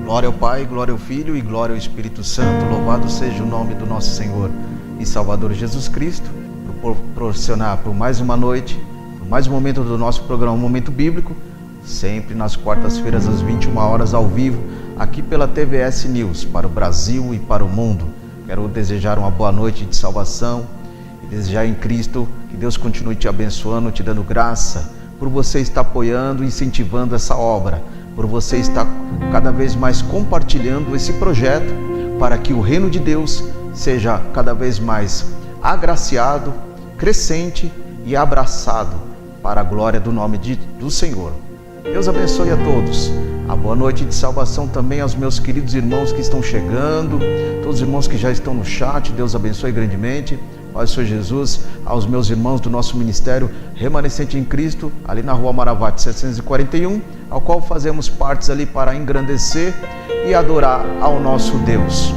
Glória ao Pai, glória ao Filho e glória ao Espírito Santo. Louvado seja o nome do nosso Senhor e Salvador Jesus Cristo, por proporcionar por mais uma noite, por mais um momento do nosso programa Momento Bíblico, sempre nas quartas-feiras às 21 horas ao vivo, aqui pela TVS News, para o Brasil e para o mundo. Quero desejar uma boa noite de salvação e desejar em Cristo que Deus continue te abençoando, te dando graça, por você estar apoiando e incentivando essa obra, por você estar cada vez mais compartilhando esse projeto para que o reino de Deus seja cada vez mais agraciado, crescente e abraçado para a glória do nome do Senhor. Deus abençoe a todos. A boa noite de salvação também aos meus queridos irmãos que estão chegando, todos os irmãos que já estão no chat, Deus abençoe grandemente. Ó Senhor Jesus, aos meus irmãos do nosso ministério Remanescente em Cristo, ali na Rua Maravate 741, ao qual fazemos partes ali para engrandecer e adorar ao nosso Deus.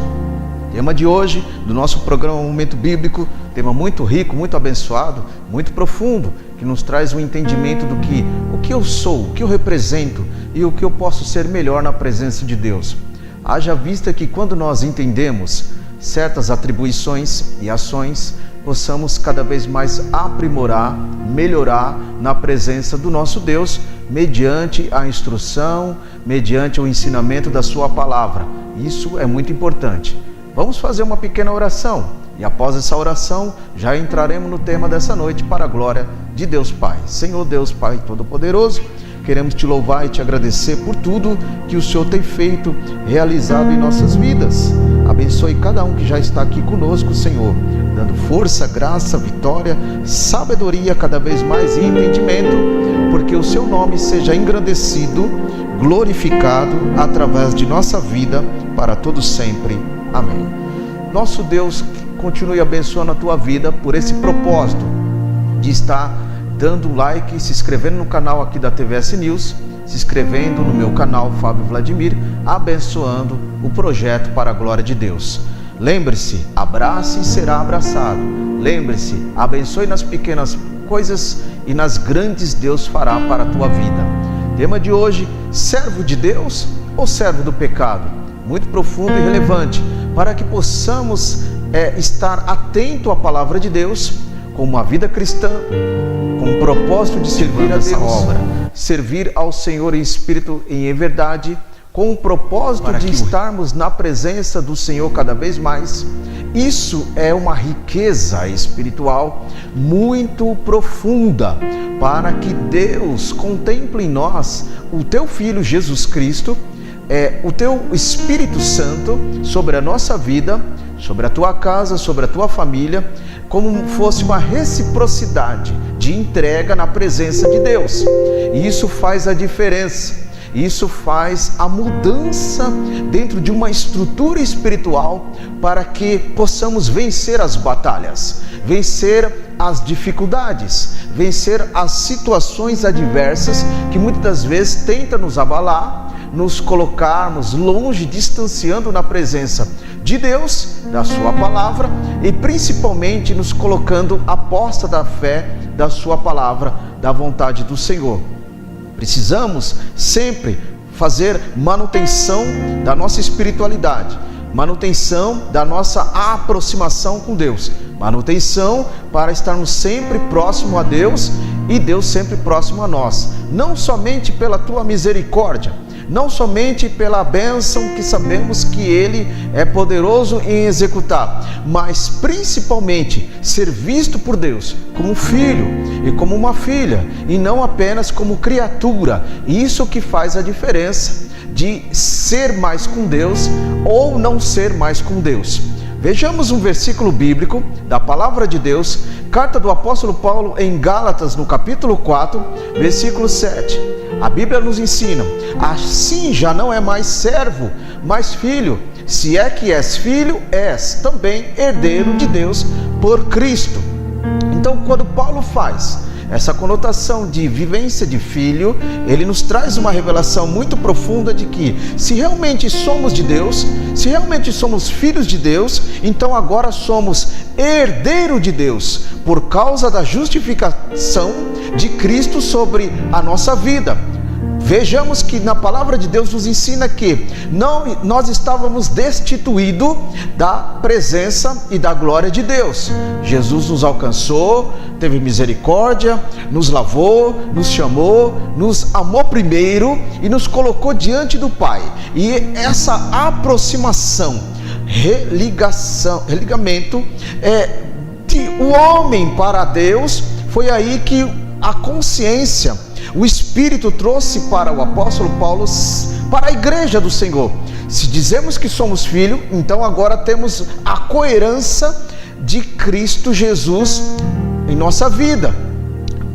Tema de hoje, do nosso programa Momento Bíblico, tema muito rico, muito abençoado, muito profundo, que nos traz um entendimento do que o que eu sou, o que eu represento e o que eu posso ser melhor na presença de Deus. Haja vista que quando nós entendemos certas atribuições e ações, possamos cada vez mais aprimorar, melhorar na presença do nosso Deus, mediante a instrução, mediante o ensinamento da sua palavra. Isso é muito importante. Vamos fazer uma pequena oração e após essa oração já entraremos no tema dessa noite para a glória de Deus Pai. Senhor Deus Pai Todo-Poderoso, queremos te louvar e te agradecer por tudo que o Senhor tem feito, realizado em nossas vidas. Abençoe cada um que já está aqui conosco, Senhor, dando força, graça, vitória, sabedoria cada vez mais e entendimento, porque o seu nome seja engrandecido, glorificado através de nossa vida para todos sempre. Amém. Nosso Deus continue abençoando a tua vida por esse propósito de estar dando like, se inscrevendo no canal aqui da TVS News, se inscrevendo no meu canal Fábio Vladimir, abençoando o projeto para a glória de Deus. Lembre-se, abrace e será abraçado. Lembre-se, abençoe nas pequenas coisas e nas grandes Deus fará para a tua vida. Tema de hoje, servo de Deus ou servo do pecado? Muito profundo e relevante, para que possamos estar atento à palavra de Deus, com uma vida cristã, com o propósito de servir a Deus, servir ao Senhor em espírito e em verdade, com o propósito de estarmos na presença do Senhor cada vez mais. Isso é uma riqueza espiritual muito profunda, para que Deus contemple em nós o teu Filho Jesus Cristo, o teu Espírito Santo sobre a nossa vida, sobre a tua casa, sobre a tua família, como fosse uma reciprocidade de entrega na presença de Deus. E isso faz a diferença, isso faz a mudança dentro de uma estrutura espiritual para que possamos vencer as batalhas, vencer as dificuldades, vencer as situações adversas que muitas das vezes tentam nos abalar, nos colocarmos longe, distanciando na presença de Deus, da sua palavra, e principalmente nos colocando à posta da fé, da sua palavra, da vontade do Senhor. Precisamos sempre fazer manutenção da nossa espiritualidade, manutenção da nossa aproximação com Deus, manutenção para estarmos sempre próximo a Deus e Deus sempre próximo a nós, não somente pela tua misericórdia, não somente pela bênção que sabemos que Ele é poderoso em executar, mas principalmente ser visto por Deus como filho e como uma filha, e não apenas como criatura. Isso que faz a diferença de ser mais com Deus ou não ser mais com Deus. Vejamos um versículo bíblico da palavra de Deus, carta do apóstolo Paulo em Gálatas, no capítulo 4, versículo 7. A Bíblia nos ensina: assim já não é mais servo, mas filho. Se é que és filho, és também herdeiro de Deus por Cristo. Então, quando Paulo faz essa conotação de vivência de filho, ele nos traz uma revelação muito profunda de que, se realmente somos de Deus, se realmente somos filhos de Deus, então agora somos herdeiro de Deus, por causa da justificação de Cristo sobre a nossa vida. vejamos que na palavra de Deus nos ensina que nós estávamos destituídos da presença e da glória de Deus. Jesus nos alcançou, teve misericórdia, nos lavou, nos chamou, nos amou primeiro e nos colocou diante do Pai. E essa aproximação, religamento de o homem para Deus, foi aí que a consciência, o Espírito trouxe para o apóstolo Paulo, para a igreja do Senhor. Se dizemos que somos filhos, então agora temos a coerência de Cristo Jesus em nossa vida.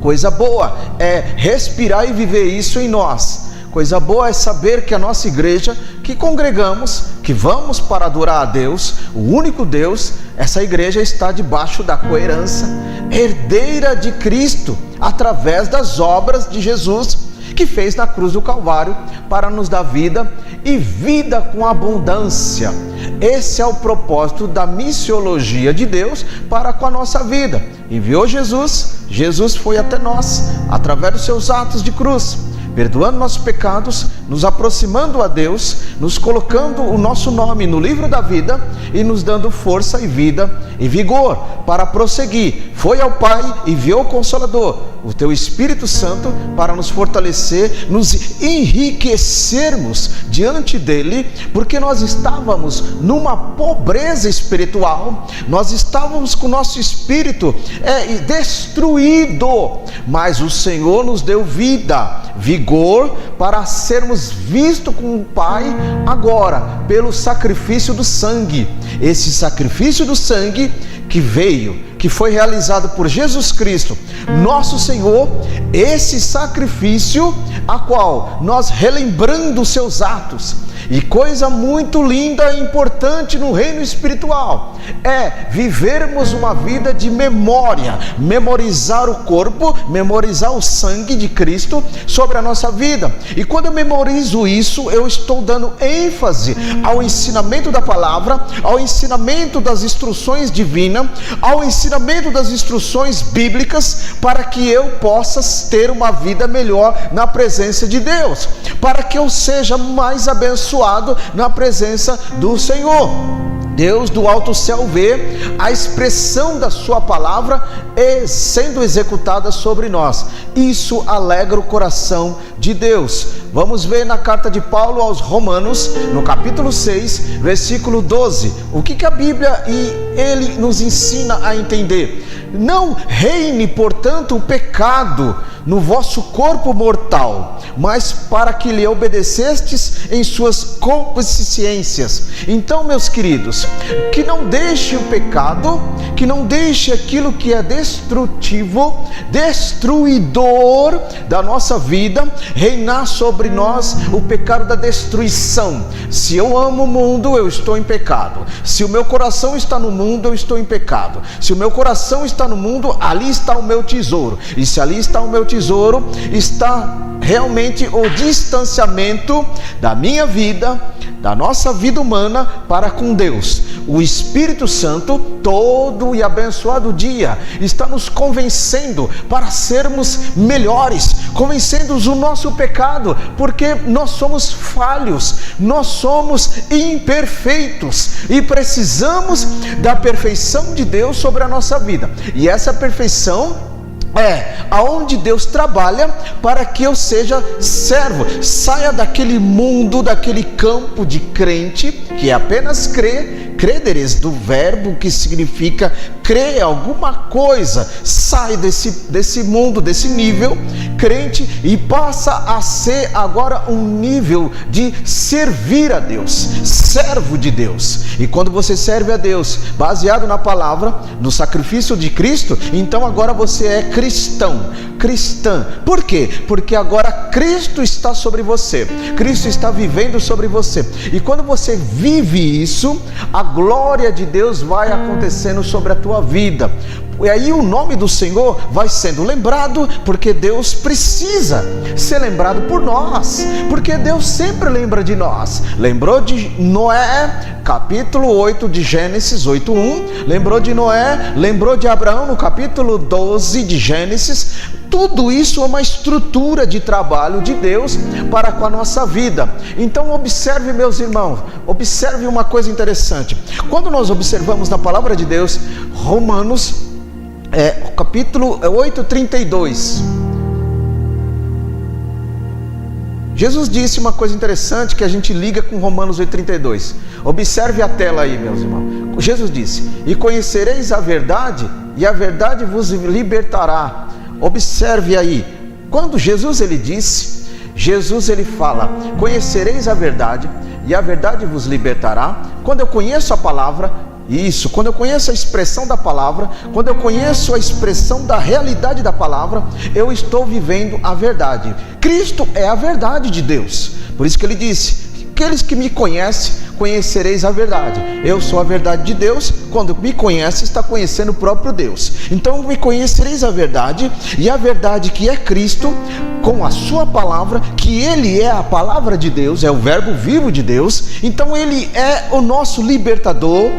Coisa boa é respirar e viver isso em nós. Coisa boa é saber que a nossa igreja, que congregamos, que vamos para adorar a Deus, o único Deus, essa igreja está debaixo da coerência herdeira de Cristo, através das obras de Jesus, que fez na cruz do Calvário para nos dar vida e vida com abundância. Esse é o propósito da missiologia de Deus para com a nossa vida. Enviou Jesus, Jesus foi até nós, através dos seus atos de cruz, perdoando nossos pecados, nos aproximando a Deus, nos colocando o nosso nome no livro da vida e nos dando força e vida e vigor para prosseguir. Foi ao Pai e enviou o Consolador, o Teu Espírito Santo, para nos fortalecer, nos enriquecermos diante dEle, porque nós estávamos numa pobreza espiritual, nós estávamos com o nosso espírito destruído, mas o Senhor nos deu vida, vigor, para sermos vistos com o Pai agora, pelo sacrifício do sangue. Esse sacrifício do sangue que veio, que foi realizado por Jesus Cristo, nosso Senhor, esse sacrifício a qual nós, relembrando os seus atos, e coisa muito linda e importante no reino espiritual, é vivermos uma vida de memória, memorizar o corpo, memorizar o sangue de Cristo sobre a nossa vida. E quando eu memorizo isso, eu estou dando ênfase ao ensinamento da palavra, ao ensinamento das instruções divinas, ao ensinamento das instruções bíblicas, para que eu possa ter uma vida melhor na presença de Deus, para que eu seja mais abençoado na presença do Senhor. Deus do alto céu vê a expressão da sua palavra sendo executada sobre nós. Isso alegra o coração de Deus. Vamos ver na carta de Paulo aos Romanos, no capítulo 6, versículo 12. O que a Bíblia ele nos ensina a entender? Não reine, portanto, o pecado no vosso corpo mortal, mas para que lhe obedecestes em suas concupiscências. Então, meus queridos, que não deixe o pecado, que não deixe aquilo que é destrutivo, destruidor da nossa vida, reinar sobre nós o pecado da destruição. Se eu amo o mundo, eu estou em pecado. Se o meu coração está no mundo, eu estou em pecado. Se o meu coração está no mundo, ali está o meu tesouro. E se ali está o meu tesouro, está realmente o distanciamento da minha vida, da nossa vida humana para com Deus. O Espírito Santo, todo e abençoado dia, está nos convencendo para sermos melhores, convencendo-nos do nosso pecado, porque nós somos falhos, nós somos imperfeitos e precisamos da perfeição de Deus sobre a nossa vida. E essa perfeição aonde Deus trabalha para que eu seja servo, saia daquele mundo, daquele campo de crente, que é apenas crederes, do verbo que significa crer alguma coisa, sai desse mundo, desse nível crente e passa a ser agora um nível de servir a Deus, servo de Deus. E quando você serve a Deus, baseado na palavra, no sacrifício de Cristo, então agora você é cristão, cristã. Por quê? Porque agora Cristo está sobre você, Cristo está vivendo sobre você, e quando você vive isso, a glória de Deus vai acontecendo sobre a tua vida. E aí o nome do Senhor vai sendo lembrado, porque Deus precisa ser lembrado por nós, porque Deus sempre lembra de nós. Lembrou de Noé, capítulo 8 de Gênesis 8:1, lembrou de Noé, lembrou de Abraão no capítulo 12 de Gênesis. Tudo isso é uma estrutura de trabalho de Deus para com a nossa vida. Então observe, meus irmãos, observe uma coisa interessante. Quando nós observamos na palavra de Deus, Romanos, capítulo 8:32, Jesus disse uma coisa interessante que a gente liga com Romanos 8:32. Observe a tela aí, meus irmãos. Jesus disse: e conhecereis a verdade, e a verdade vos libertará. Observe aí, quando Jesus ele disse, Jesus ele fala: conhecereis a verdade, e a verdade vos libertará. Quando eu conheço a palavra, isso, quando eu conheço a expressão da palavra, quando eu conheço a expressão da realidade da palavra, eu estou vivendo a verdade. Cristo é a verdade de Deus. Por isso que ele disse: aqueles que me conhecem, conhecereis a verdade. Eu sou a verdade de Deus. Quando me conhece, está conhecendo o próprio Deus. Então me conhecereis a verdade, e a verdade que é Cristo, com a sua palavra, que Ele é a palavra de Deus, é o verbo vivo de Deus. Então Ele é o nosso libertador,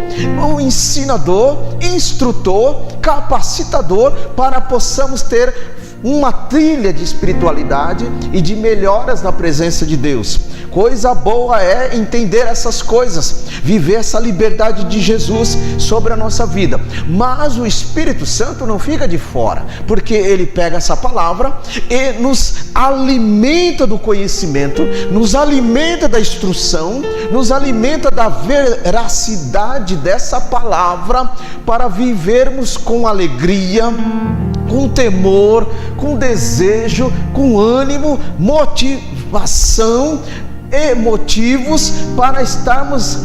o ensinador, instrutor, capacitador, para possamos ter uma trilha de espiritualidade e de melhoras na presença de Deus. Coisa boa é entender essas coisas, viver essa liberdade de Jesus sobre a nossa vida. Mas o Espírito Santo não fica de fora, porque ele pega essa palavra e nos alimenta do conhecimento, nos alimenta da instrução, nos alimenta da veracidade dessa palavra, para vivermos com alegria, com temor, com desejo, com ânimo, motivação e motivos para estarmos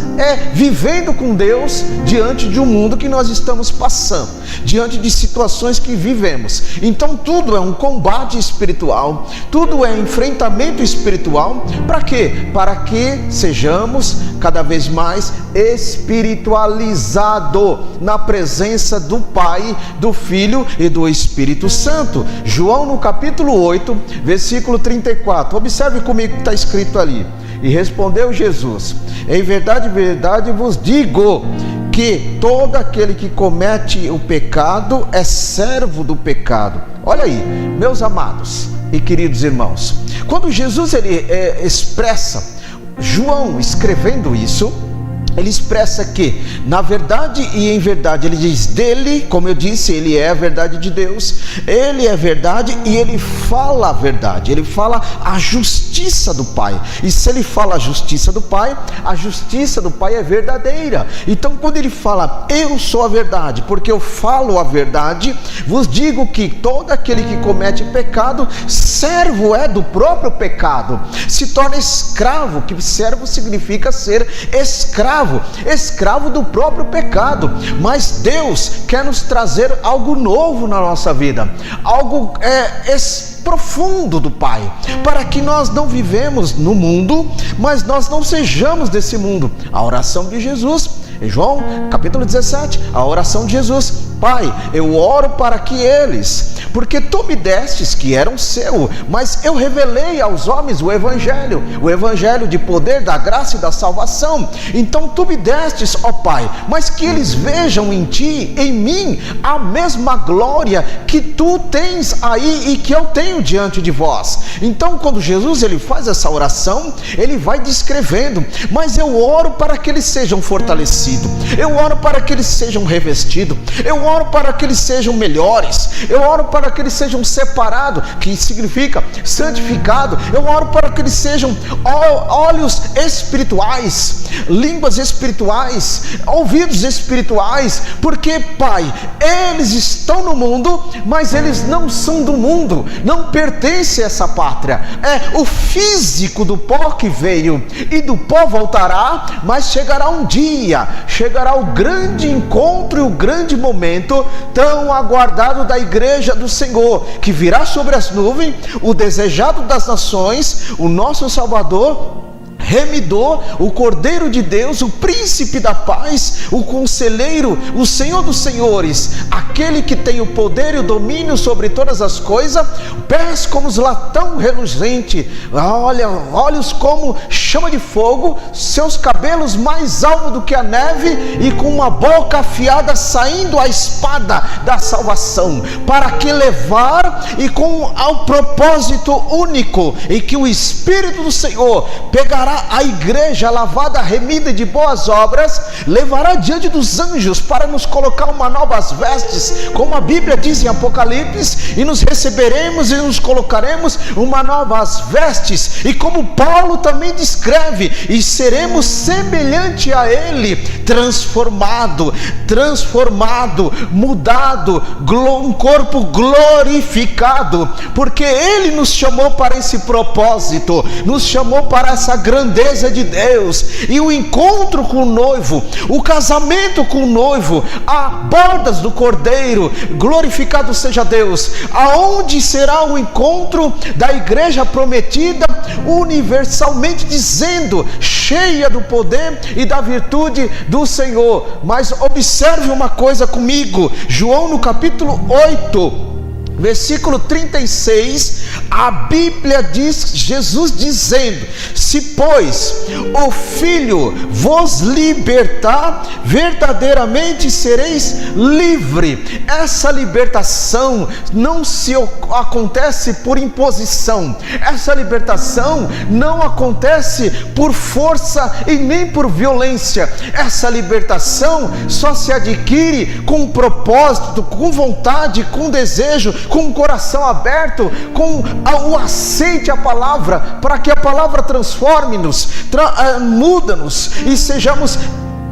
vivendo com Deus diante de um mundo que nós estamos passando, diante de situações que vivemos. Então tudo é um combate espiritual, tudo é enfrentamento espiritual. Para quê? Para que sejamos cada vez mais espiritualizados na presença do Pai, do Filho e do Espírito Santo. João no capítulo 8, versículo 34, observe comigo que está escrito ali: e respondeu Jesus: em verdade, verdade vos digo, que todo aquele que comete o pecado é servo do pecado. Olha aí, meus amados e queridos irmãos, quando Jesus ele expressa, João escrevendo isso, ele expressa que, na verdade e em verdade, ele diz dele, como eu disse, ele é a verdade de Deus, ele é verdade e ele fala a verdade, ele fala a justiça do Pai. E se ele fala a justiça do Pai é verdadeira. Então quando ele fala: eu sou a verdade, porque eu falo a verdade, vos digo que todo aquele que comete pecado, servo é do próprio pecado, se torna escravo, que servo significa ser escravo do próprio pecado. Mas Deus quer nos trazer algo novo na nossa vida, algo profundo do Pai, para que nós não vivemos no mundo, mas nós não sejamos desse mundo. A oração de Jesus, em João capítulo 17, a oração de Jesus: Pai, eu oro para que eles, porque tu me destes que eram seu, mas eu revelei aos homens o evangelho de poder, da graça e da salvação. Então tu me destes, ó Pai, mas que eles vejam em ti, em mim, a mesma glória que tu tens aí e que eu tenho diante de vós. Então quando Jesus ele faz essa oração, ele vai descrevendo: mas eu oro para que eles sejam fortalecidos, eu oro para que eles sejam revestidos, eu oro para que eles sejam melhores, eu oro para que eles sejam separados, que significa santificado, eu oro para que eles sejam olhos espirituais, línguas espirituais, ouvidos espirituais, porque Pai, eles estão no mundo, mas eles não são do mundo, não pertencem a essa pátria, é o físico do pó que veio e do pó voltará, mas chegará um dia, chegará o grande encontro e o grande momento tão aguardado da igreja do Senhor, que virá sobre as nuvens, o desejado das nações, o nosso Salvador remidor, o Cordeiro de Deus, o Príncipe da Paz, o Conselheiro, o Senhor dos Senhores, aquele que tem o poder e o domínio sobre todas as coisas, pés como os latão reluzente, olhos como chama de fogo, seus cabelos mais alvos do que a neve, e com uma boca afiada saindo a espada da salvação, para que levar, e com ao propósito único, em que o Espírito do Senhor pegará a igreja lavada, remida de boas obras, levará diante dos anjos para nos colocar uma novas vestes, como a Bíblia diz em Apocalipse, e nos receberemos e nos colocaremos uma novas vestes, e como Paulo também descreve, e seremos semelhante a ele, transformado, mudado, um corpo glorificado, porque ele nos chamou para esse propósito, nos chamou para essa grandeza de Deus. E o encontro com o noivo, o casamento com o noivo, a bodas do Cordeiro, glorificado seja Deus, aonde será o encontro da igreja prometida, universalmente dizendo, cheia do poder e da virtude do Senhor. Mas observe uma coisa comigo, João no capítulo 8, versículo 36, a Bíblia diz, Jesus dizendo: se pois o Filho vos libertar, verdadeiramente sereis livre. Essa libertação não se acontece por imposição, essa libertação não acontece por força e nem por violência, essa libertação só se adquire com propósito, com vontade, com desejo, com o coração aberto, com o aceite à palavra, para que a palavra transforme-nos, muda-nos e sejamos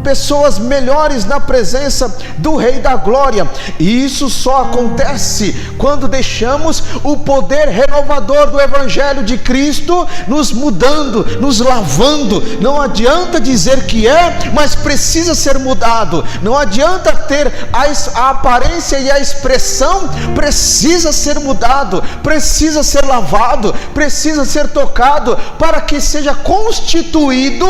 pessoas melhores na presença do Rei da Glória. E isso só acontece quando deixamos o poder renovador do Evangelho de Cristo nos mudando, nos lavando. Não adianta dizer que mas precisa ser mudado. Não adianta ter a aparência e a expressão, precisa ser mudado, precisa ser lavado, precisa ser tocado, para que seja constituída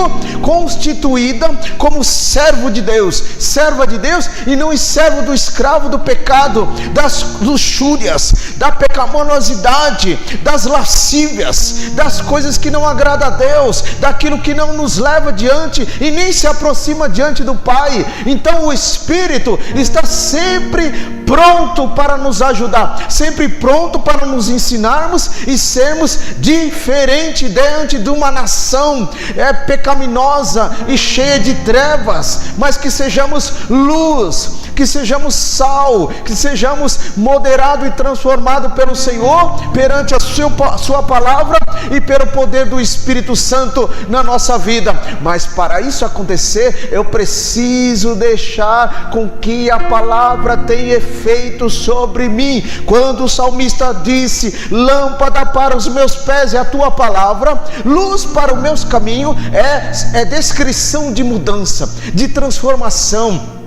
como servo de Deus, serva de Deus, e não servo do escravo do pecado, das luxúrias, da pecaminosidade, das lascívias, das coisas que não agradam a Deus, daquilo que não nos leva diante e nem se aproxima diante do Pai. Então o Espírito está sempre pronto para nos ajudar, sempre pronto para nos ensinarmos e sermos diferente diante de uma nação pecaminosa e cheia de trevas, mas que sejamos luz, que sejamos sal, que sejamos moderados e transformados pelo Senhor, perante a sua palavra e pelo poder do Espírito Santo na nossa vida. Mas para isso acontecer, eu preciso deixar com que a palavra tenha efeito sobre mim. Quando o salmista disse: lâmpada para os meus pés é a tua palavra, luz para o meus caminhos, é descrição de mudança, de transformação.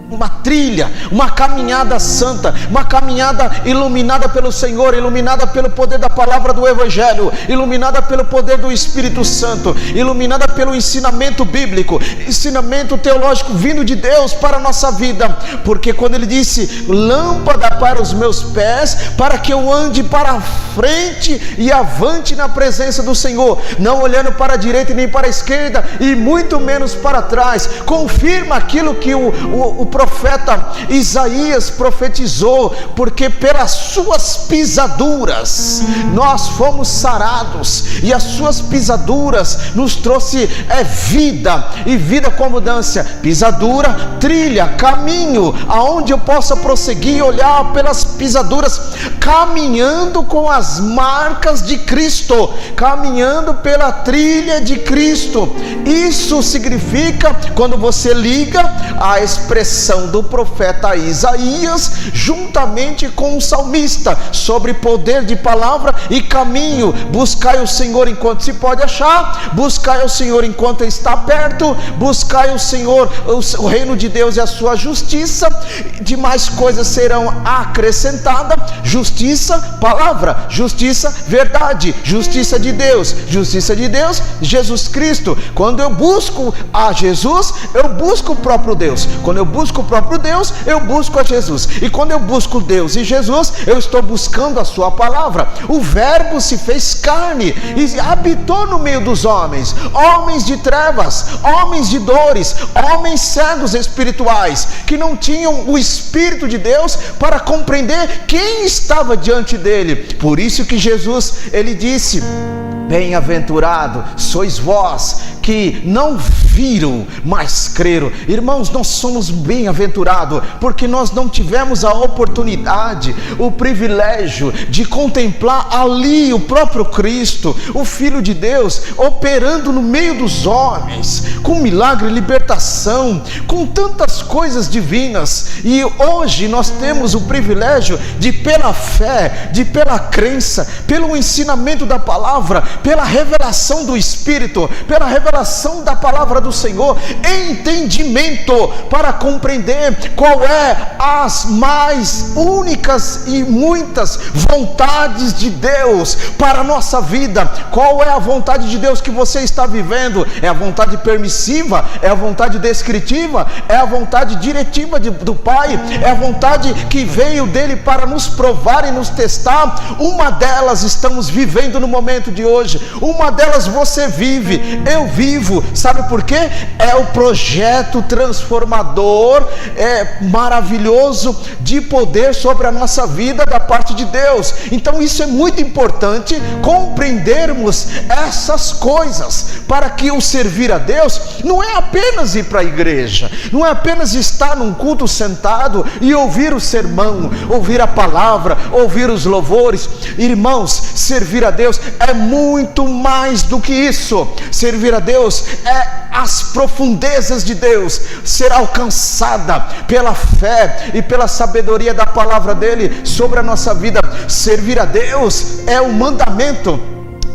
Uma trilha, uma caminhada santa, uma caminhada iluminada pelo Senhor, iluminada pelo poder da palavra do Evangelho, iluminada pelo poder do Espírito Santo, iluminada pelo ensinamento bíblico, ensinamento teológico vindo de Deus para a nossa vida. Porque quando ele disse: lâmpada para os meus pés, para que eu ande para frente e avante na presença do Senhor, não olhando para a direita nem para a esquerda, e muito menos para trás, confirma aquilo que o profeta Isaías profetizou, porque pelas suas pisaduras nós fomos sarados, e as suas pisaduras nos trouxe vida, e vida com abundância. Pisadura, trilha, caminho, aonde eu possa prosseguir e olhar pelas pisaduras, caminhando com as marcas de Cristo, caminhando pela trilha de Cristo. Isso significa, quando você liga a expressão expressão do profeta Isaías, juntamente com o salmista, sobre poder de palavra e caminho. Buscai o Senhor enquanto se pode achar, buscai o Senhor enquanto está perto, buscai o Senhor, o reino de Deus e a sua justiça, demais coisas serão acrescentadas. Justiça, palavra, justiça, verdade, justiça de Deus, Jesus Cristo. Quando eu busco a Jesus, eu busco o próprio Deus. Quando eu busco o próprio Deus, eu busco a Jesus. E quando eu busco Deus e Jesus, eu estou buscando a sua palavra. O verbo se fez carne e habitou no meio dos homens, homens de trevas, homens de dores, homens cegos espirituais, que não tinham o Espírito de Deus para compreender quem estava diante dele. Por isso que Jesus, ele disse: bem-aventurado sois vós que não viram, mas creram. Irmãos, nós somos bem-aventurados porque nós não tivemos a oportunidade, o privilégio de contemplar ali o próprio Cristo, o Filho de Deus, operando no meio dos homens, com milagre, libertação, com tantas coisas divinas. E hoje nós temos o privilégio de, pela fé, pela crença, pelo ensinamento da palavra, pela revelação do Espírito, pela revelação da palavra do Senhor, entendimento para compreender qual é as mais únicas e muitas vontades de Deus para a nossa vida. Qual é a vontade de Deus que você está vivendo? É a vontade permissiva? É a vontade descritiva? É a vontade diretiva do Pai? É a vontade que veio dele para nos provar e nos testar? Uma delas estamos vivendo no momento de hoje, uma delas você vive, eu vivo. Sabe por quê? É o projeto transformador, maravilhoso de poder sobre a nossa vida da parte de Deus. Então isso é muito importante, compreendermos essas coisas, para que o servir a Deus não é apenas ir para a igreja, não é apenas estar num culto sentado e ouvir o sermão, ouvir a palavra, ouvir os louvores. Irmãos, servir a Deus é muito mais do que isso. Servir a Deus é as profundezas de Deus, ser alcançada pela fé e pela sabedoria da palavra dele sobre a nossa vida. Servir a Deus é o mandamento.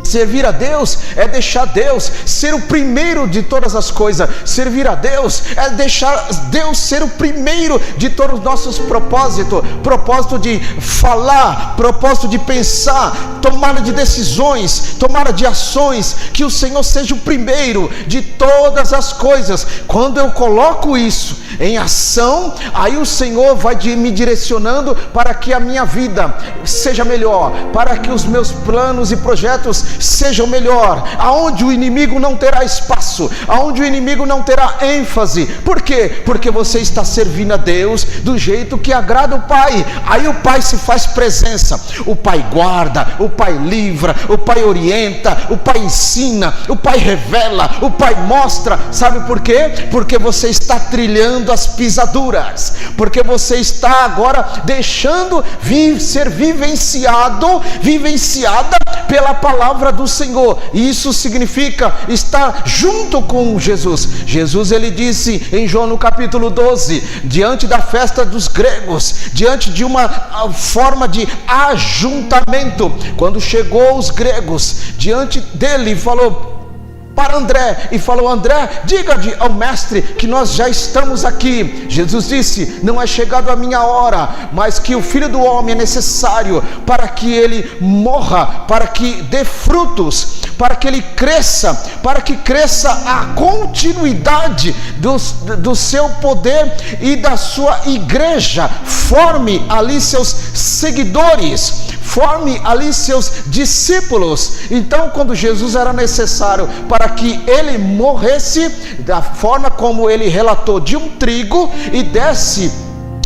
Servir a Deus é deixar Deus ser o primeiro de todas as coisas. Servir a Deus é deixar Deus ser o primeiro de todos os nossos propósitos. Propósito de falar, propósito de pensar, tomada de decisões, tomada de ações. Que o Senhor seja o primeiro de todas as coisas. Quando eu coloco isso em ação, aí o Senhor vai me direcionando para que a minha vida seja melhor, para que os meus planos e projetos sejam melhor, aonde o inimigo não terá espaço, aonde o inimigo não terá ênfase. Por quê? Porque você está servindo a Deus do jeito que agrada o Pai. Aí o Pai se faz presença, o Pai guarda, o Pai livra, o Pai orienta, o Pai ensina, o Pai revela, o Pai mostra. Sabe por quê? Porque você está trilhando as pisaduras, porque você está agora deixando ser vivenciada pela palavra do Senhor. E isso significa estar junto com Jesus. Jesus, ele disse em João no capítulo 12, diante da festa dos gregos, diante de uma forma de ajuntamento, quando chegou os gregos diante dele, falou para André, e falou: André, diga ao mestre que nós já estamos aqui. Jesus disse: não é chegado a minha hora, mas que o Filho do Homem é necessário para que ele morra, para que dê frutos, para que ele cresça, para que cresça a continuidade do seu poder e da sua igreja, forme ali seus seguidores, forme ali seus discípulos. Então, quando Jesus era necessário para que ele morresse, da forma como ele relatou, de um trigo, e desse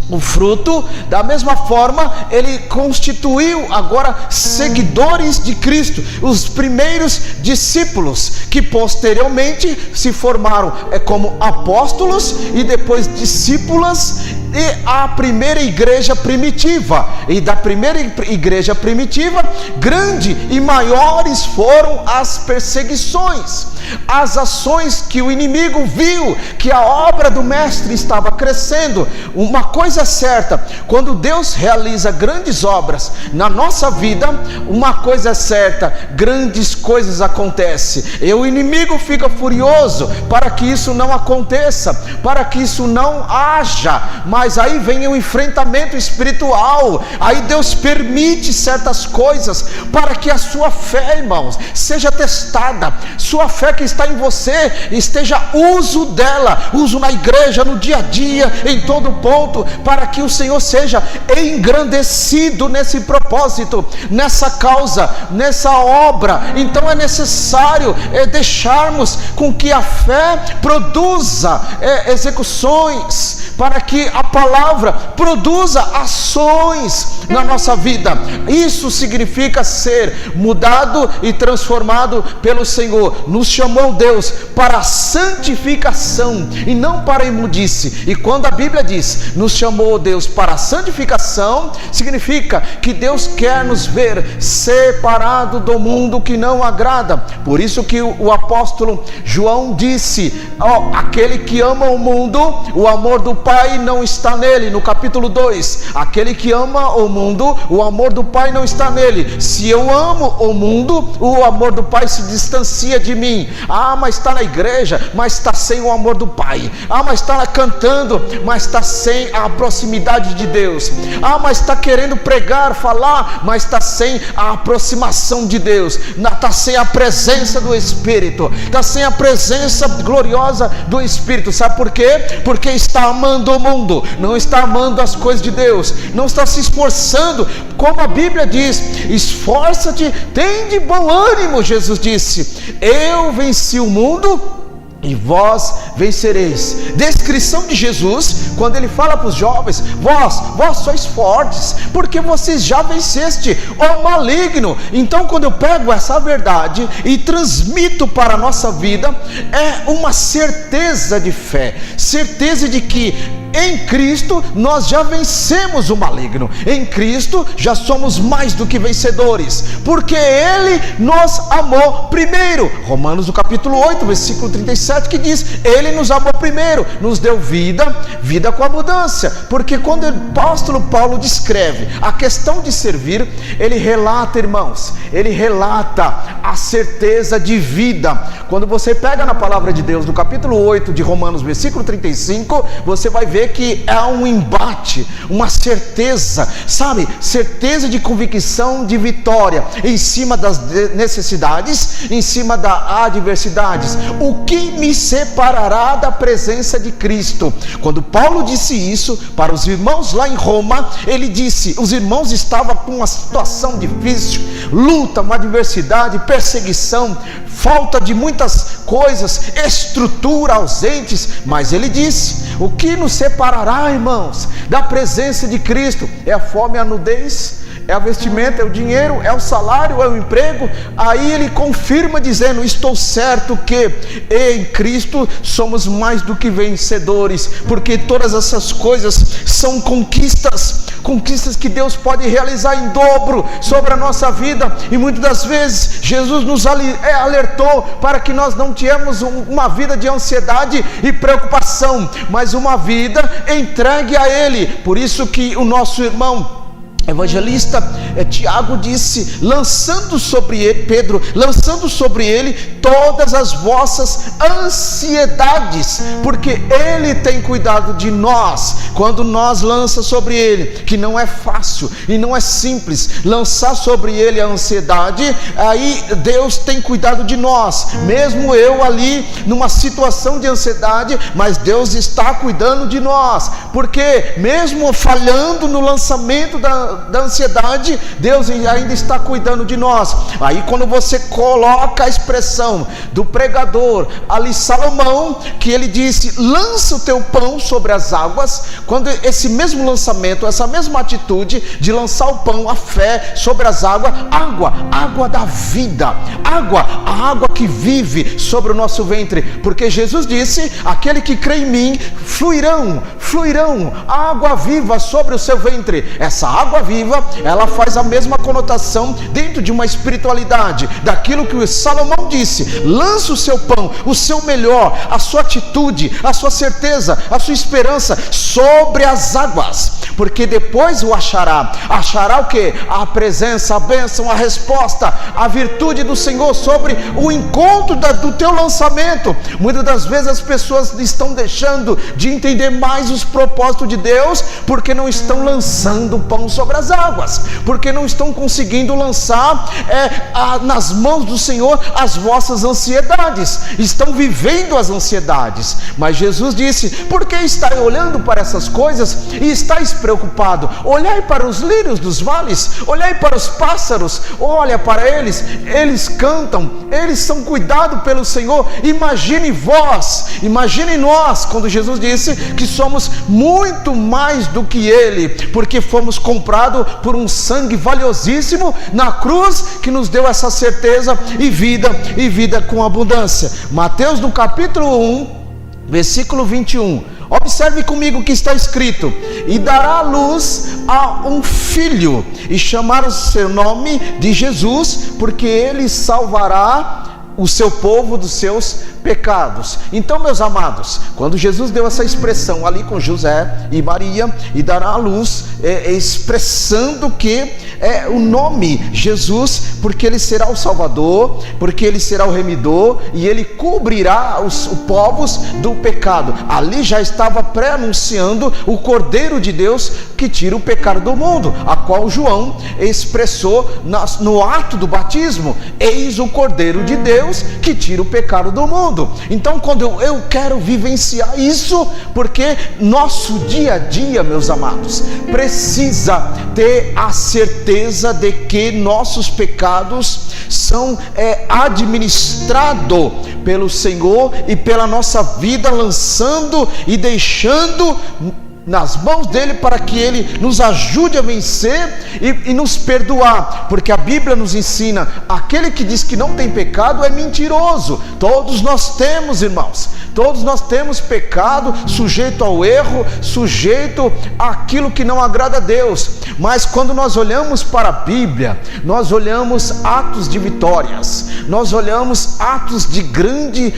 o fruto, da mesma forma ele constituiu agora seguidores de Cristo, os primeiros discípulos, que posteriormente se formaram como apóstolos e depois discípulas, e a primeira igreja primitiva. E da primeira igreja primitiva, grande e maiores foram as perseguições. as ações que o inimigo viu, que a obra do mestre estava crescendo. Uma coisa é certa, quando Deus realiza grandes obras na nossa vida, uma coisa é certa, grandes coisas acontecem, e o inimigo fica furioso para que isso não aconteça, para que isso não haja. Mas aí vem o enfrentamento espiritual, aí Deus permite certas coisas para que a sua fé, irmãos, seja testada, sua fé que está em você, esteja uso dela, uso na igreja, no dia a dia, em todo ponto, para que o Senhor seja engrandecido nesse propósito, nessa causa, nessa obra. Então é necessário deixarmos com que a fé produza execuções, para que a palavra produza ações na nossa vida. Isso significa ser mudado e transformado pelo Senhor. Nos chamou Deus para a santificação e não para a imundice. E quando a Bíblia diz nos chamou Deus para a santificação, significa que Deus quer nos ver separado do mundo que não agrada. Por isso que o apóstolo João disse: aquele que ama o mundo, o amor do Pai não está nele. No capítulo 2, aquele que ama o mundo, o amor do Pai não está nele. Se eu amo o mundo, o amor do Pai se distancia de mim. Mas está na igreja, mas está sem o amor do Pai. Mas está cantando, mas está sem a proximidade de Deus. Mas está querendo pregar, falar, mas está sem a aproximação de Deus. Está sem a presença do Espírito, está sem a presença gloriosa do Espírito. Sabe por quê? Porque está amando o mundo, não está amando as coisas de Deus, não está se esforçando, como a Bíblia diz: esforça-te, tem de bom ânimo. Jesus disse: eu venci o mundo e vós vencereis. Descrição de Jesus, quando ele fala para os jovens: vós sois fortes, porque vocês já venceste o maligno. Então, quando eu pego essa verdade e transmito para a nossa vida, é uma certeza de fé, certeza de que em Cristo nós já vencemos o maligno, em Cristo já somos mais do que vencedores, porque Ele nos amou primeiro. Romanos no capítulo 8, versículo 37, que diz: Ele nos amou primeiro, nos deu vida com abundância. Porque quando o apóstolo Paulo descreve a questão de servir, ele relata, irmãos, ele relata a certeza de vida. Quando você pega na palavra de Deus, no capítulo 8 de Romanos, versículo 35, você vai ver que é um embate, uma certeza, sabe? Certeza de convicção de vitória em cima das necessidades, em cima das adversidades. O que me separará da presença de Cristo? Quando Paulo disse isso para os irmãos lá em Roma, ele disse: os irmãos estavam com uma situação difícil, luta, uma adversidade, perseguição, falta de muitas coisas, estrutura ausentes, mas ele disse: o que nos separará, irmãos, da presença de Cristo? É a fome, a nudez, é a vestimenta, é o dinheiro, é o salário, é o emprego? Aí ele confirma dizendo: estou certo que em Cristo somos mais do que vencedores, porque todas essas coisas são conquistas que Deus pode realizar em dobro sobre a nossa vida. E muitas das vezes Jesus nos alertou para que nós não tenhamos uma vida de ansiedade e preocupação, mas uma vida entregue a Ele. Por isso que o nosso irmão evangelista Tiago disse, lançando sobre ele todas as vossas ansiedades, porque Ele tem cuidado de nós. Quando nós lançamos sobre Ele, que não é fácil e não é simples lançar sobre Ele a ansiedade, aí Deus tem cuidado de nós, mesmo eu ali numa situação de ansiedade, mas Deus está cuidando de nós, porque mesmo falhando no lançamento da ansiedade, Deus ainda está cuidando de nós. Aí quando você coloca a expressão do pregador ali, Salomão, que ele disse: lança o teu pão sobre as águas. Quando esse mesmo lançamento, essa mesma atitude de lançar o pão, a fé sobre as águas, água da vida, a água que vive sobre o nosso ventre, porque Jesus disse: aquele que crê em mim, fluirão água viva sobre o seu ventre. Essa água Viva, ela faz a mesma conotação dentro de uma espiritualidade, daquilo que o Salomão disse: lança o seu pão, o seu melhor, a sua atitude, a sua certeza, a sua esperança sobre as águas, porque depois o achará o que? A presença, a bênção, a resposta, a virtude do Senhor sobre o encontro do teu lançamento. Muitas das vezes as pessoas estão deixando de entender mais os propósitos de Deus, porque não estão lançando o pão sobre as águas, porque não estão conseguindo lançar nas mãos do Senhor as vossas ansiedades, estão vivendo as ansiedades. Mas Jesus disse: por que estáis olhando para essas coisas e estáis preocupado? Olhai para os lírios dos vales, olhai para os pássaros, olha para eles, eles cantam, eles são cuidados pelo Senhor. Imagine nós, quando Jesus disse que somos muito mais do que Ele, porque fomos comprados por um sangue valiosíssimo na cruz, que nos deu essa certeza e vida com abundância. Mateus, no capítulo 1, versículo 21, observe comigo o que está escrito: e dará luz a um filho, e chamará o seu nome de Jesus, porque ele salvará o seu povo dos seus pecados. Então, meus amados, quando Jesus deu essa expressão ali com José e Maria, e dará a luz, expressando que o nome Jesus, porque ele será o Salvador, porque ele será o remidor, e ele cobrirá os povos do pecado. Ali já estava pré-anunciando o Cordeiro de Deus que tira o pecado do mundo, a qual João expressou no ato do batismo: eis o Cordeiro de Deus que tira o pecado do mundo. Então, quando eu quero vivenciar isso, porque nosso dia a dia, meus amados, precisa ter a certeza de que nossos pecados são administrados pelo Senhor, e pela nossa vida, lançando e deixando nas mãos dele, para que ele nos ajude a vencer e nos perdoar, porque a Bíblia nos ensina: aquele que diz que não tem pecado é mentiroso. Todos nós temos, irmãos, todos nós temos pecado, sujeito ao erro, sujeito àquilo que não agrada a Deus. Mas quando nós olhamos para a Bíblia, nós olhamos atos de vitórias, nós olhamos atos de grandes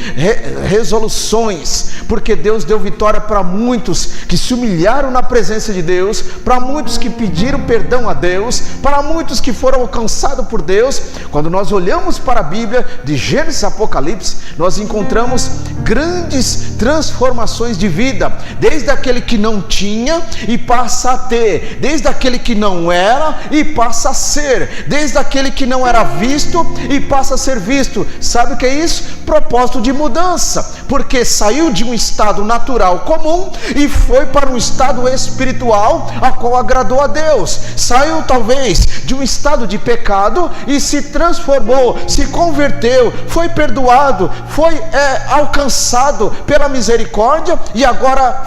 resoluções, porque Deus deu vitória para muitos que se humilharam na presença de Deus, para muitos que pediram perdão a Deus, para muitos que foram alcançados por Deus. Quando nós olhamos para a Bíblia, de Gênesis a Apocalipse, nós encontramos grandes transformações de vida, desde aquele que não tinha e passa a ter, desde aquele que não era e passa a ser, desde aquele que não era visto e passa a ser visto. Sabe o que é isso? Propósito de mudança, porque saiu de um estado natural comum e foi para um estado espiritual, a qual agradou a Deus. Saiu talvez de um estado de pecado e se transformou, se converteu, foi perdoado, foi alcançado pela misericórdia, e agora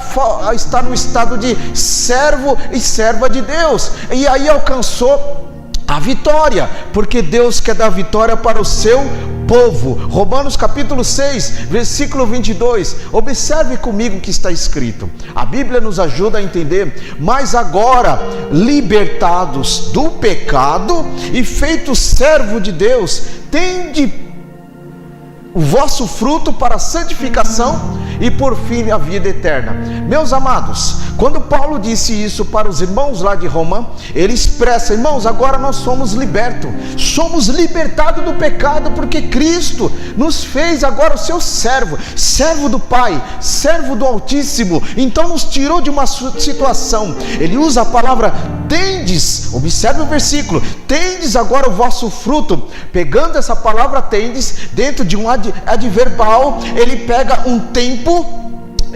está no estado de servo e serva de Deus, e aí alcançou a vitória, porque Deus quer dar vitória para o seu povo. Romanos capítulo 6, versículo 22, observe comigo o que está escrito. A Bíblia nos ajuda a entender: mas agora, libertados do pecado e feitos servo de Deus, tende o vosso fruto para a santificação e por fim a vida eterna. Meus amados, quando Paulo disse isso para os irmãos lá de Roma, ele expressa: irmãos, agora nós somos libertos, somos libertados do pecado, porque Cristo nos fez agora o seu servo, servo do Pai, servo do Altíssimo. Então nos tirou de uma situação. Ele usa a palavra tendes, observe o versículo: tendes agora o vosso fruto. Pegando essa palavra tendes, dentro de um adverbal, ele pega um tempo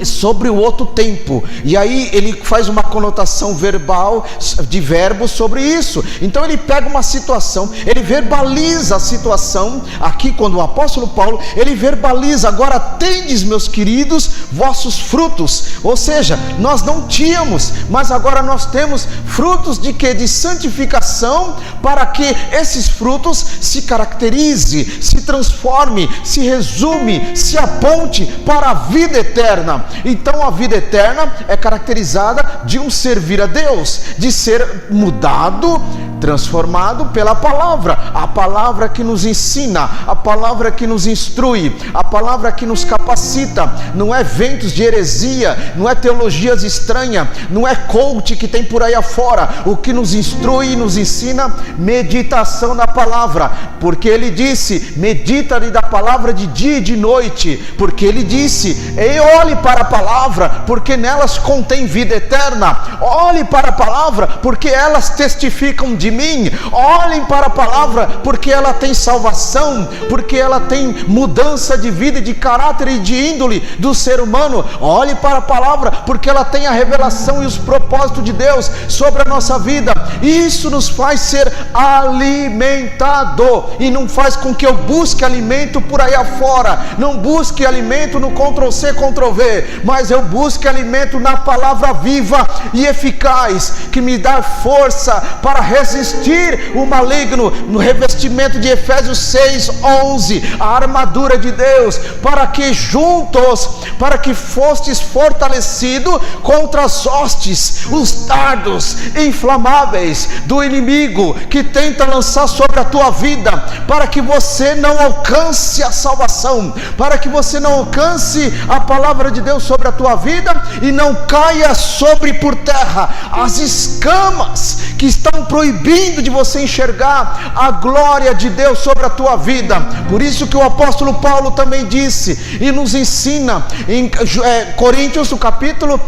sobre o outro tempo, e aí ele faz uma conotação verbal de verbo sobre isso. Então ele pega uma situação, ele verbaliza a situação aqui. Quando o apóstolo Paulo, ele verbaliza: agora tendes, meus queridos, vossos frutos. Ou seja, nós não tínhamos, mas agora nós temos frutos de quê? De santificação, para que esses frutos se caracterize, se transforme, se resume, se aponte para a vida eterna. eterna. Então a vida eterna é caracterizada de um servir a Deus, de ser mudado, transformado pela palavra, a palavra que nos ensina, a palavra que nos instrui, a palavra que nos capacita. Não é ventos de heresia, não é teologias estranhas, não é coach que tem por aí afora. O que nos instrui e nos ensina, meditação na palavra, porque ele disse: medita-lhe da palavra de dia e de noite, porque ele disse: olhe para a palavra, porque nelas contém vida eterna. Olhe para a palavra, porque elas testificam de mim. Olhem para a palavra, porque ela tem salvação, porque ela tem mudança de vida, de caráter e de índole do ser humano. Olhe para a palavra, porque ela tem a revelação e os propósitos de Deus sobre a nossa vida. Isso nos faz ser alimentado, e não faz com que eu busque alimento por aí afora, não busque alimento no Ctrl+C, Ctrl+V, mas eu busque alimento na palavra viva e eficaz, que me dá força para resistir o maligno, no revestimento de Efésios 6:11, a armadura de Deus, para que juntos, para que fostes fortalecido contra as hostes, os dardos inflamáveis do inimigo que tenta lançar sobre a tua vida, para que você não alcance a salvação, para que você não alcance a palavra de Deus sobre a tua vida e não caia sobre por terra as escamas que estão proibindo de você enxergar a glória de Deus sobre a tua vida. Por isso que o apóstolo Paulo também disse e nos ensina em 2 Coríntios no capítulo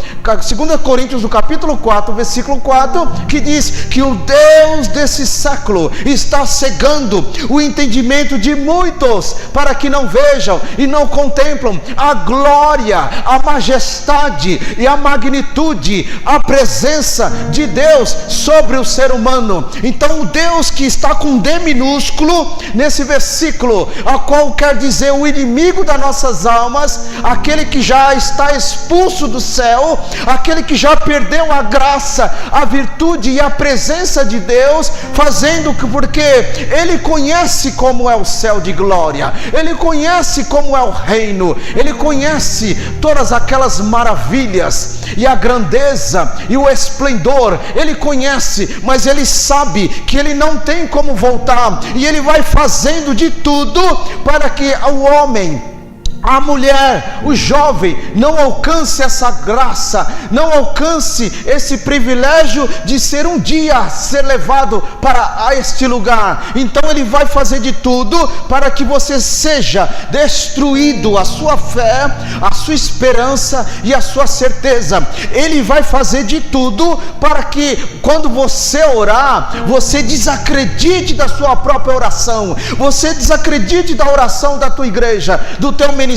4, versículo 4, que diz que o Deus desse século está cegando o entendimento de muitos, para que não vejam e não contemplam a glória, a majestade e a magnitude, a presença de Deus sobre o ser humano. Então o Deus que está com D minúsculo nesse versículo, a qual quer dizer o inimigo das nossas almas, aquele que já está expulso do céu, aquele que já perdeu a graça, a virtude e a presença de Deus, fazendo que, porque ele conhece como é o céu de glória, ele conhece como é o reino, ele conhece todas aquelas maravilhas e a grandeza e o esplendor, ele conhece, mas ele sabe que ele não tem como voltar, e ele vai fazendo de tudo para que o homem, a mulher, o jovem não alcance essa graça, não alcance esse privilégio de ser um dia ser levado para este lugar. Então ele vai fazer de tudo para que você seja destruído, a sua fé, a sua esperança e a sua certeza. Ele vai fazer de tudo para que quando você orar, você desacredite da sua própria oração, você desacredite da oração da tua igreja, do teu ministério.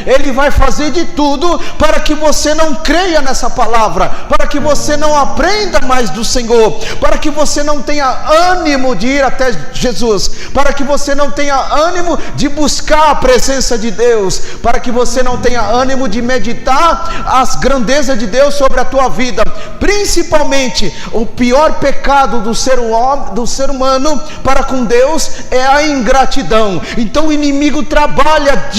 Ele vai fazer de tudo para que você não creia nessa palavra, para que você não aprenda mais do Senhor, para que você não tenha ânimo de ir até Jesus, para que você não tenha ânimo de buscar a presença de Deus, para que você não tenha ânimo de meditar as grandezas de Deus sobre a tua vida. Principalmente o pior pecado do ser humano para com Deus é a ingratidão. Então o inimigo trabalha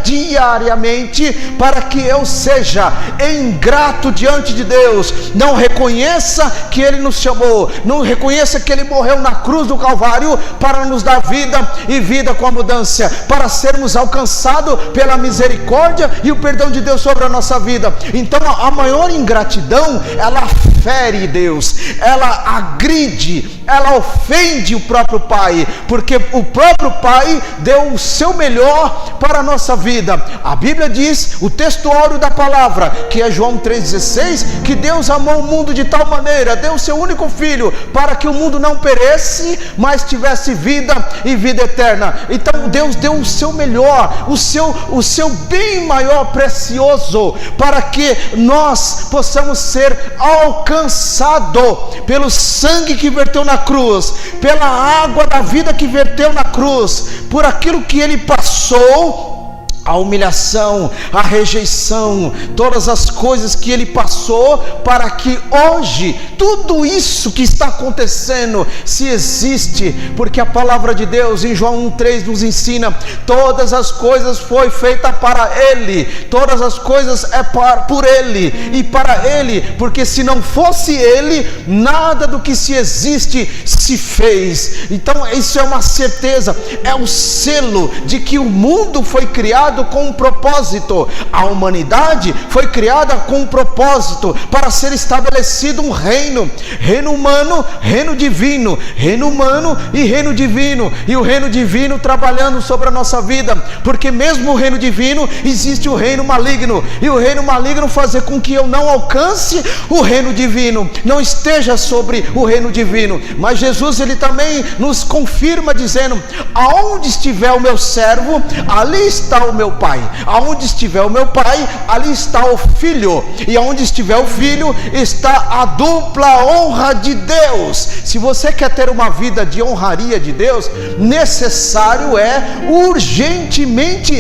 diariamente para que eu seja ingrato diante de Deus, não reconheça que Ele nos chamou, não reconheça que Ele morreu na cruz do Calvário para nos dar vida e vida com abundância, para sermos alcançados pela misericórdia e o perdão de Deus sobre a nossa vida. Então a maior ingratidão, ela fere Deus, ela agride, ela ofende o próprio Pai, porque o próprio Pai deu o seu melhor para a nossa vida. A Bíblia diz, o textuário da palavra, que é João 3,16, que Deus amou o mundo de tal maneira, deu o seu único filho, para que o mundo não perecesse, mas tivesse vida e vida eterna. Então Deus deu o seu melhor, o seu bem maior, precioso, para que nós possamos ser alcançados pelo sangue que verteu na cruz, pela água da vida que verteu na cruz, por aquilo que Ele passou a humilhação, a rejeição, todas as coisas que ele passou, para que hoje tudo isso que está acontecendo, se existe, porque a palavra de Deus em João 1,3 nos ensina: todas as coisas foi feita para ele, todas as coisas por ele e para ele, porque se não fosse ele, nada do que se existe se fez. Então isso é uma certeza, é o selo de que o mundo foi criado com um propósito, a humanidade foi criada com um propósito, para ser estabelecido um reino humano, reino divino, reino humano e reino divino, e o reino divino trabalhando sobre a nossa vida, porque mesmo o reino divino existe o reino maligno, e o reino maligno fazer com que eu não alcance o reino divino, não esteja sobre o reino divino. Mas Jesus, ele também nos confirma dizendo: aonde estiver o meu servo, ali está o meu Pai. Aonde estiver o meu Pai, ali está o Filho. E aonde estiver o Filho, está a dupla honra de Deus. Se você quer ter uma vida de honraria de Deus, necessário urgentemente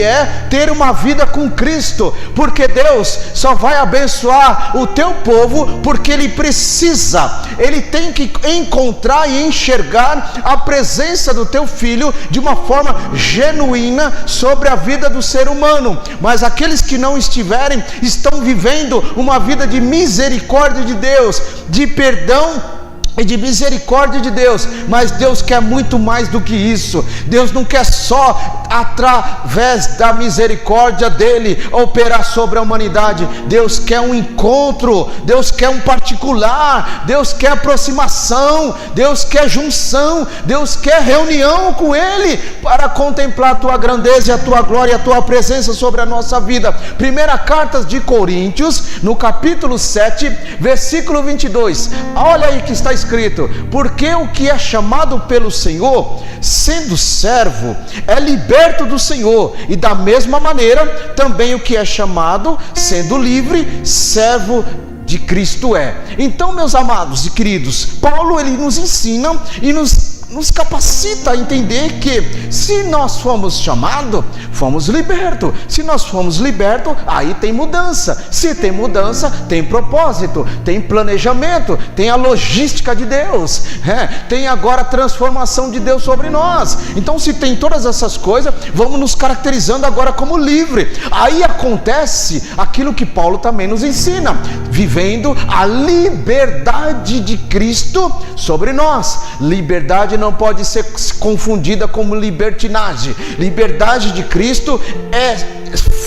ter uma vida com Cristo, porque Deus só vai abençoar o teu povo porque Ele precisa, Ele tem que encontrar e enxergar a presença do teu Filho de uma forma genuína sobre a vida do ser humano. Mas aqueles que não estiverem, estão vivendo uma vida de misericórdia de Deus, de perdão e de misericórdia de Deus. Mas Deus quer muito mais do que isso. Deus não quer só através da misericórdia dele operar sobre a humanidade. Deus quer um encontro, Deus quer um particular, Deus quer aproximação, Deus quer junção, Deus quer reunião com ele, para contemplar a tua grandeza e a tua glória e a tua presença sobre a nossa vida. Primeira carta de Coríntios, no capítulo 7, versículo 22, olha aí que está escrito: porque o que é chamado pelo Senhor, sendo servo, é liberto do Senhor, e da mesma maneira também o que é chamado, sendo livre, servo de Cristo é. Então, meus amados e queridos, Paulo, ele nos ensina e nos capacita a entender que se nós fomos chamados, fomos libertos. Se nós fomos libertos, aí tem mudança. Se tem mudança, tem propósito, tem planejamento, tem a logística de Deus, tem agora a transformação de Deus sobre nós. Então, se tem todas essas coisas, vamos nos caracterizando agora como livre. Aí acontece aquilo que Paulo também nos ensina, vivendo a liberdade de Cristo sobre nós. Liberdade não pode ser confundida como libertinagem. Liberdade de Cristo é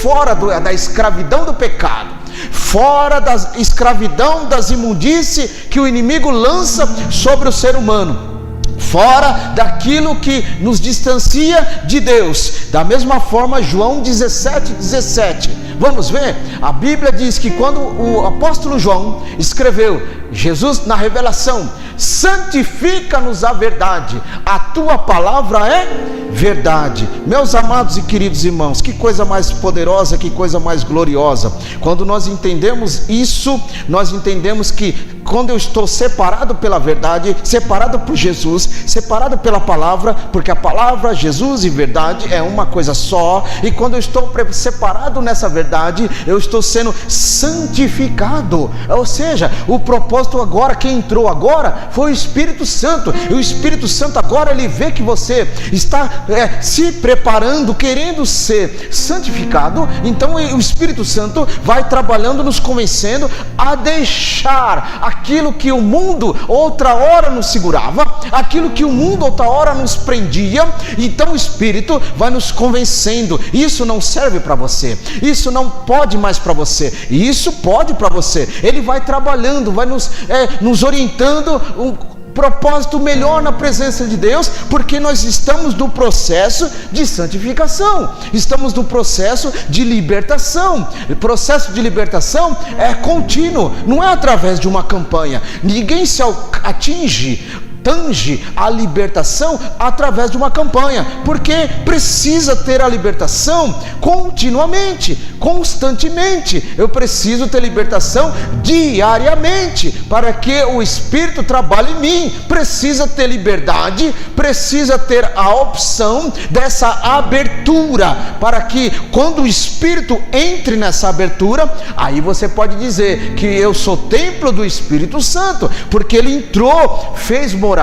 fora da escravidão do pecado, fora da escravidão das imundícies que o inimigo lança sobre o ser humano, fora daquilo que nos distancia de Deus. Da mesma forma, João 17:17, vamos ver? A Bíblia diz que quando o apóstolo João escreveu, Jesus na revelação: santifica-nos a verdade, a tua palavra é verdade. Meus amados e queridos irmãos, que coisa mais poderosa, que coisa mais gloriosa. Quando nós entendemos isso, nós entendemos que quando eu estou separado pela verdade, separado por Jesus, separado pela palavra, porque a palavra, Jesus e verdade é uma coisa só, e quando eu estou separado nessa verdade, eu estou sendo santificado. Ou seja, o propósito agora, quem entrou agora foi o Espírito Santo, e o Espírito Santo agora, ele vê que você está se preparando, querendo ser santificado. Então o Espírito Santo vai trabalhando, nos convencendo a deixar aquilo que o mundo outra hora nos segurava, aquilo que o mundo outra hora nos prendia. Então o Espírito vai nos convencendo: isso não serve para você, isso não pode mais para você, e isso pode para você. Ele vai trabalhando, vai nos orientando propósito melhor na presença de Deus, porque nós estamos no processo de santificação, estamos no processo de libertação. O processo de libertação é contínuo, não é através de uma campanha. Ninguém se atinge tange a libertação através de uma campanha, porque precisa ter a libertação continuamente, constantemente. Eu preciso ter libertação diariamente para que o Espírito trabalhe em mim. Precisa ter liberdade, precisa ter a opção dessa abertura, para que quando o Espírito entre nessa abertura, aí você pode dizer que eu sou templo do Espírito Santo, porque ele entrou, fez morada,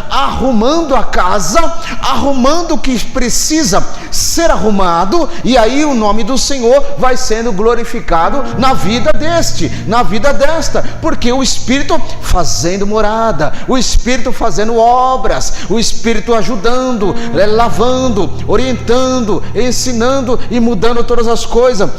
arrumando a casa, arrumando o que precisa ser arrumado, e aí o nome do Senhor vai sendo glorificado na vida na vida desta, porque o Espírito fazendo morada, o Espírito fazendo obras, o Espírito ajudando, lavando, orientando, ensinando e mudando todas as coisas.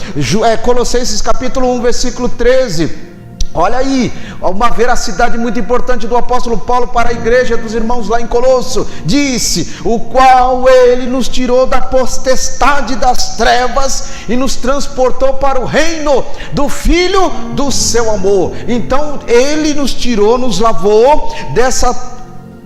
Colossenses capítulo 1, versículo 13. Olha aí, uma veracidade muito importante do apóstolo Paulo para a igreja dos irmãos lá em Colosso. Disse: o qual ele nos tirou da potestade das trevas e nos transportou para o reino do Filho do seu amor. Então ele nos tirou, nos lavou dessa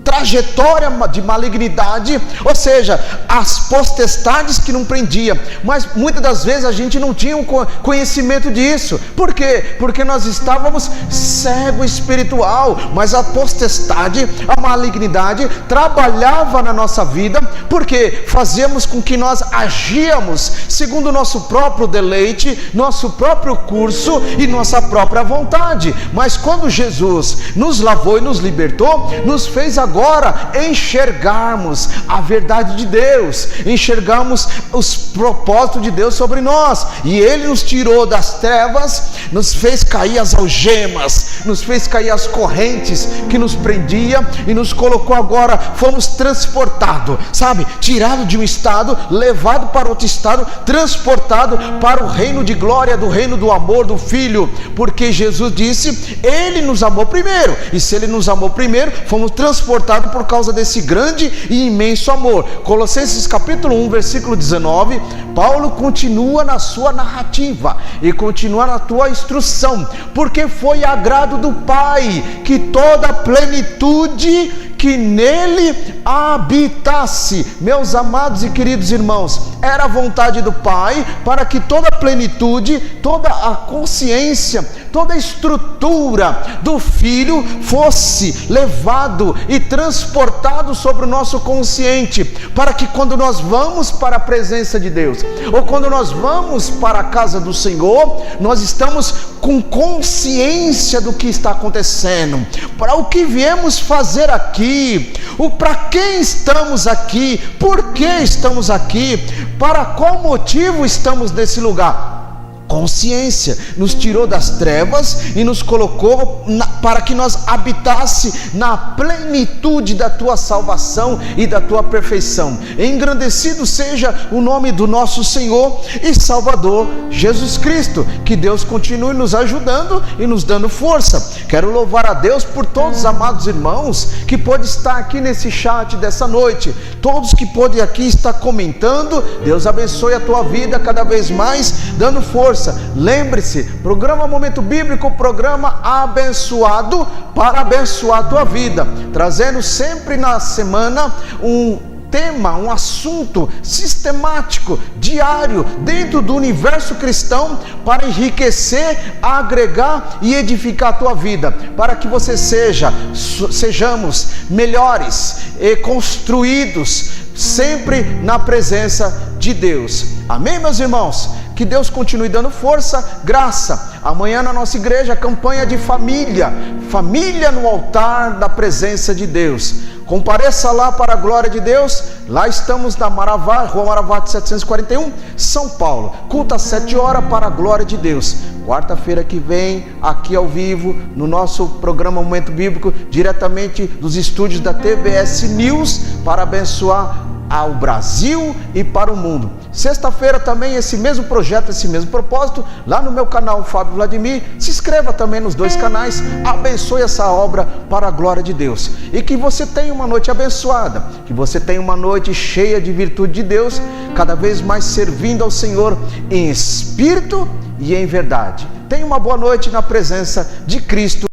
trajetória de malignidade, ou seja, as potestades que não prendia, mas muitas das vezes a gente não tinha um conhecimento disso. Por quê? Porque nós estávamos cego espiritual, mas a potestade, a malignidade trabalhava na nossa vida, porque fazíamos com que nós agíamos segundo o nosso próprio deleite, nosso próprio curso e nossa própria vontade. Mas quando Jesus nos lavou e nos libertou, nos fez agora enxergarmos a verdade de Deus, enxergarmos os propósitos de Deus sobre nós, e Ele nos tirou das trevas, nos fez cair as algemas, nos fez cair as correntes que nos prendia, e nos colocou agora, fomos transportados, sabe, tirado de um estado, levado para outro estado, transportado para o reino de glória, do reino do amor do Filho, porque Jesus disse, Ele nos amou primeiro, e se Ele nos amou primeiro, fomos transportados por causa desse grande e imenso amor. Colossenses capítulo 1, versículo 19, Paulo continua na sua narrativa e continua na tua instrução, porque foi agrado do Pai que toda a plenitude que nele habitasse. Meus amados e queridos irmãos, era a vontade do Pai para que toda a plenitude, toda a consciência, toda a estrutura do Filho fosse levado e transportado sobre o nosso consciente, para que quando nós vamos para a presença de Deus, ou quando nós vamos para a casa do Senhor, nós estamos com consciência do que está acontecendo, para o que viemos fazer aqui, para quem estamos aqui, por que estamos aqui, para qual motivo estamos nesse lugar. Consciência, nos tirou das trevas e nos colocou para que nós habitasse na plenitude da tua salvação e da tua perfeição. Engrandecido seja o nome do nosso Senhor e Salvador Jesus Cristo. Que Deus continue nos ajudando e nos dando força. Quero louvar a Deus por todos os amados irmãos que pôde estar aqui nesse chat dessa noite, todos que pôde aqui estar comentando. Deus abençoe a tua vida cada vez mais, dando força. Lembre-se, programa Momento Bíblico, programa abençoado para abençoar a tua vida, trazendo sempre na semana um tema, um assunto sistemático, diário, dentro do universo cristão, para enriquecer, agregar e edificar a tua vida, para que você sejamos melhores e construídos sempre na presença de Deus. Amém, meus irmãos? Que Deus continue dando força, graça. Amanhã na nossa igreja, campanha de família no altar da presença de Deus. Compareça lá para a glória de Deus. Lá estamos na Maravá, Rua Maravate 741, São Paulo. Culto às 7 horas para a glória de Deus. Quarta-feira que vem, aqui ao vivo, no nosso programa Momento Bíblico, diretamente dos estúdios da TVS News, para abençoar ao Brasil e para o mundo. Sexta-feira também esse mesmo projeto, esse mesmo propósito, lá no meu canal Fábio Vladimir. Se inscreva também nos dois canais, abençoe essa obra para a glória de Deus. E que você tenha uma noite abençoada, que você tenha uma noite cheia de virtude de Deus, cada vez mais servindo ao Senhor em espírito e em verdade. Tenha uma boa noite na presença de Cristo.